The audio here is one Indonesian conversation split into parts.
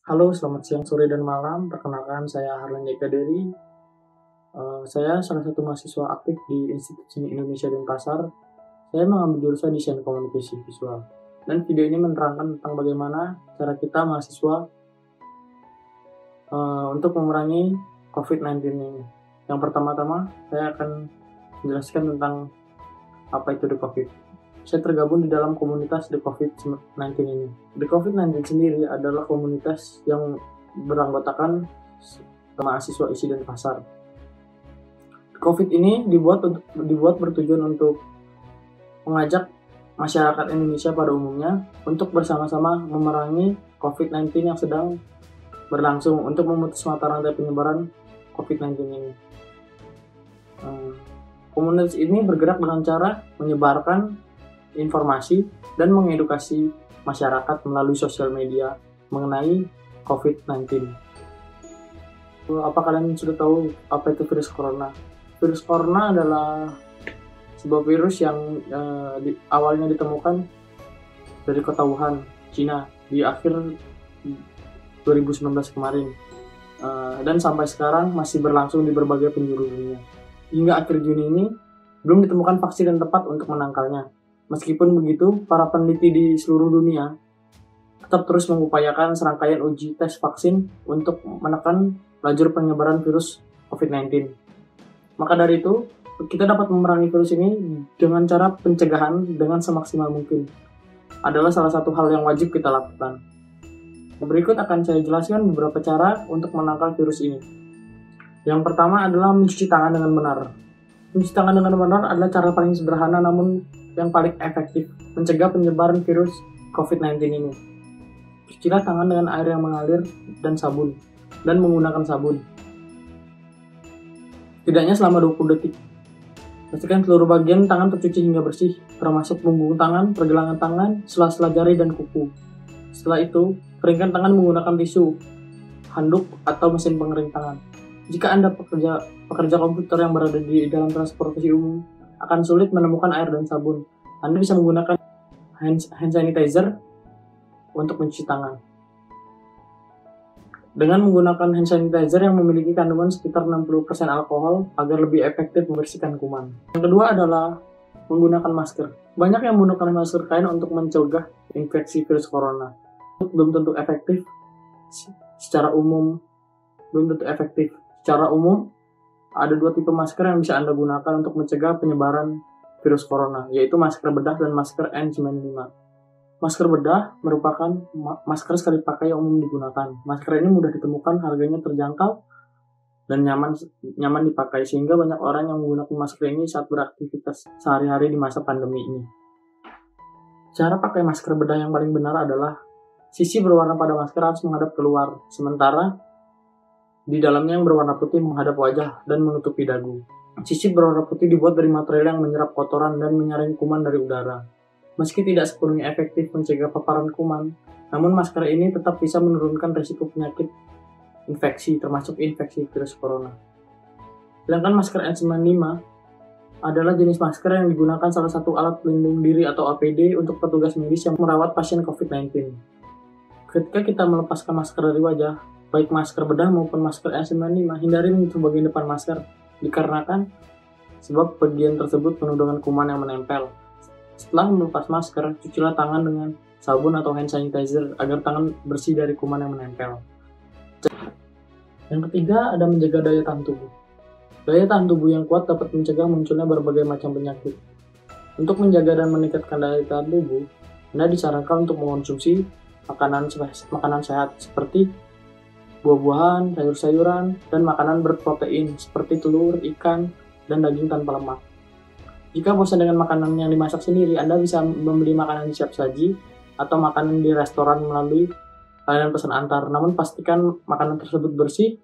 Halo, selamat siang, sore, dan malam. Perkenalkan, saya Harlan Eka Dery. Saya salah satu mahasiswa aktif di Institut Seni Indonesia Denpasar. Saya mengambil jurusan Desain Komunikasi Visual. Dan video ini menerangkan tentang bagaimana cara kita mahasiswa untuk memerangi COVID-19 ini. Yang pertama-tama, saya akan menjelaskan tentang apa itu The COVID. Saya tergabung di dalam komunitas The COVID-19 ini. The COVID-19 sendiri adalah komunitas yang beranggotakan mahasiswa isi Denpasar. COVID ini dibuat bertujuan untuk mengajak masyarakat Indonesia pada umumnya untuk bersama-sama memerangi COVID-19 yang sedang berlangsung untuk memutus mata rantai penyebaran COVID-19 ini. Komunitas ini bergerak dengan cara menyebarkan informasi dan mengedukasi masyarakat melalui sosial media mengenai COVID-19. Apa kalian sudah tahu apa itu virus corona? Virus corona adalah sebuah virus yang awalnya ditemukan dari kota Wuhan, Cina di akhir 2019 kemarin, dan sampai sekarang masih berlangsung di berbagai penjuru dunia. Hingga akhir Juni ini belum ditemukan vaksin yang tepat untuk menangkalnya. Meskipun begitu, para peneliti di seluruh dunia tetap terus mengupayakan serangkaian uji tes vaksin untuk menekan lajur penyebaran virus COVID-19. Maka dari itu, kita dapat memerangi virus ini dengan cara pencegahan dengan semaksimal mungkin. Adalah salah satu hal yang wajib kita lakukan. Berikut akan saya jelaskan beberapa cara untuk menangkal virus ini. Yang pertama adalah mencuci tangan dengan benar. Mencuci tangan dengan benar adalah cara paling sederhana namun yang paling efektif mencegah penyebaran virus COVID-19 ini. Cucilah tangan dengan air yang mengalir dan sabun, dan menggunakan sabun. Tidaknya selama 20 detik. Pastikan seluruh bagian tangan tercuci hingga bersih, termasuk punggung tangan, pergelangan tangan, sela-sela jari, dan kuku. Setelah itu, keringkan tangan menggunakan tisu, handuk, atau mesin pengering tangan. Jika Anda pekerja komputer yang berada di dalam transportasi umum, akan sulit menemukan air dan sabun. Anda bisa menggunakan hand sanitizer untuk mencuci tangan. Dengan menggunakan hand sanitizer yang memiliki kandungan sekitar 60% alkohol agar lebih efektif membersihkan kuman. Yang kedua adalah menggunakan masker. Banyak yang menggunakan masker kain untuk mencegah infeksi virus corona. Belum tentu efektif secara umum. Secara umum, ada dua tipe masker yang bisa Anda gunakan untuk mencegah penyebaran virus corona, yaitu masker bedah dan masker N95. Masker bedah merupakan masker sekali pakai yang umum digunakan. Masker ini mudah ditemukan, harganya terjangkau, dan nyaman dipakai, sehingga banyak orang yang menggunakan masker ini saat beraktivitas sehari-hari di masa pandemi ini. Cara pakai masker bedah yang paling benar adalah sisi berwarna pada masker harus menghadap keluar, sementara di dalamnya yang berwarna putih menghadap wajah dan menutupi dagu. Sisi berwarna putih dibuat dari material yang menyerap kotoran dan menyaring kuman dari udara. Meski tidak sepenuhnya efektif mencegah paparan kuman, namun masker ini tetap bisa menurunkan risiko penyakit infeksi, termasuk infeksi virus corona. Sedangkan masker N95 adalah jenis masker yang digunakan salah satu alat pelindung diri atau APD untuk petugas medis yang merawat pasien COVID-19. Ketika kita melepaskan masker dari wajah, baik masker bedah maupun masker N95, hindari menyentuh bagian depan masker, dikarenakan sebab bagian tersebut penuh dengan kuman yang menempel. Setelah melepas masker, cucilah tangan dengan sabun atau hand sanitizer agar tangan bersih dari kuman yang menempel. Yang ketiga ada menjaga daya tahan tubuh. Daya tahan tubuh yang kuat dapat mencegah munculnya berbagai macam penyakit. Untuk menjaga dan meningkatkan daya tahan tubuh, Anda disarankan untuk mengonsumsi makanan sehat seperti buah-buahan, sayur-sayuran, dan makanan berprotein seperti telur, ikan, dan daging tanpa lemak. Jika bosan dengan makanan yang dimasak sendiri, Anda bisa membeli makanan siap saji atau makanan di restoran melalui layanan pesan antar. Namun pastikan makanan tersebut bersih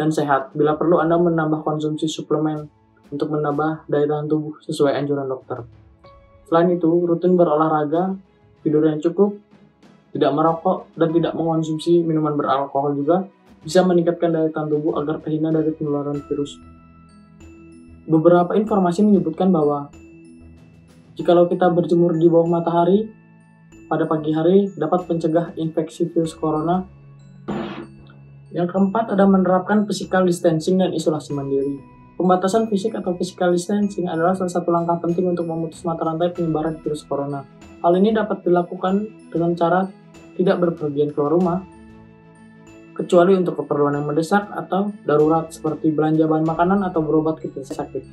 dan sehat. Bila perlu, Anda menambah konsumsi suplemen untuk menambah daya tahan tubuh sesuai anjuran dokter. Selain itu, rutin berolahraga, tidur yang cukup, tidak merokok, dan tidak mengonsumsi minuman beralkohol juga bisa meningkatkan daya tahan tubuh agar terhindar dari penularan virus. Beberapa informasi menyebutkan bahwa jikalau kita berjemur di bawah matahari pada pagi hari dapat mencegah infeksi virus corona Yang keempat ada menerapkan physical distancing dan isolasi mandiri. Pembatasan fisik atau physical distancing adalah salah satu langkah penting untuk memutus mata rantai penyebaran virus corona. Hal ini dapat dilakukan dengan cara tidak berpergian keluar rumah, kecuali untuk keperluan yang mendesak atau darurat seperti belanja bahan makanan atau berobat ketika sakit.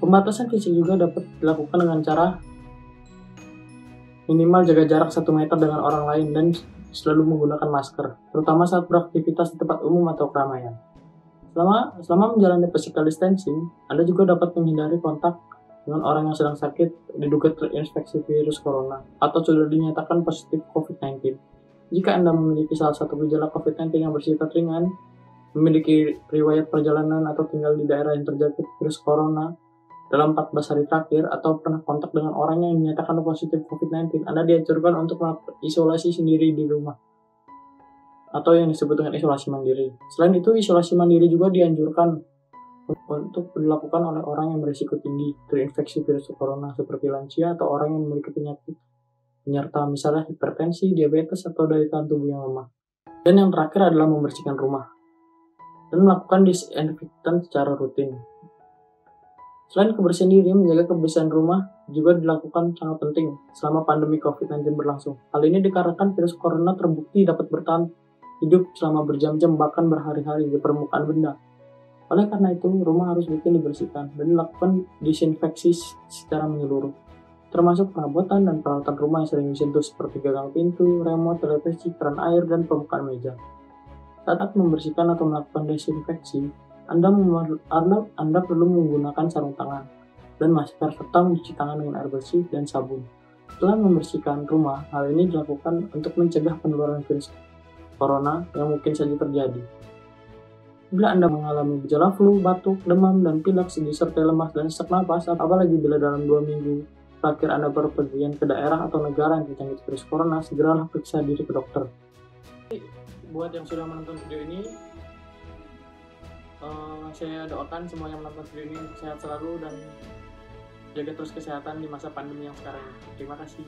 Pembatasan fisik juga dapat dilakukan dengan cara minimal jaga jarak 1 meter dengan orang lain dan selalu menggunakan masker, terutama saat beraktivitas di tempat umum atau keramaian. Selama menjalani physical distancing, Anda juga dapat menghindari kontak dengan orang yang sedang sakit diduga terinfeksi virus corona atau sudah dinyatakan positif COVID-19. Jika Anda memiliki salah satu gejala COVID-19 yang bersifat ringan, memiliki riwayat perjalanan atau tinggal di daerah yang terjangkit virus corona dalam 14 hari terakhir, atau pernah kontak dengan orang yang dinyatakan positif COVID-19, Anda dianjurkan untuk melakukan isolasi sendiri di rumah, atau yang disebut dengan isolasi mandiri. Selain itu, isolasi mandiri juga dianjurkan untuk dilakukan oleh orang yang berisiko tinggi terinfeksi virus corona seperti lansia atau orang yang memiliki penyakit penyerta misalnya hipertensi, diabetes, atau daya tahan tubuh yang lemah. Dan yang terakhir adalah membersihkan rumah dan melakukan disinfektan secara rutin. Selain kebersihan diri, menjaga kebersihan rumah juga dilakukan sangat penting selama pandemi COVID-19 berlangsung. Hal ini dikarenakan virus corona terbukti dapat bertahan hidup selama berjam-jam bahkan berhari-hari di permukaan benda. Oleh karena itu, rumah harus rutin dibersihkan dan dilakukan disinfeksi secara menyeluruh, termasuk perabotan dan peralatan rumah yang sering disentuh seperti gagang pintu, remote, televisi, keran air, dan permukaan meja. Saat membersihkan atau melakukan desinfeksi, Anda perlu menggunakan sarung tangan dan masker serta mencuci tangan dengan air bersih dan sabun. Setelah membersihkan rumah, hal ini dilakukan untuk mencegah penularan virus corona yang mungkin saja terjadi. Bila Anda mengalami gejala flu, batuk, demam, dan pilek disertai lemas dan sesak napas, apalagi bila dalam 2 minggu terakhir Anda berpergian ke daerah atau negara yang terjangkit virus corona, segeralah periksa diri ke dokter. Buat yang sudah menonton video ini, saya doakan semua yang menonton video ini sehat selalu dan jaga terus kesehatan di masa pandemi yang sekarang. Terima kasih.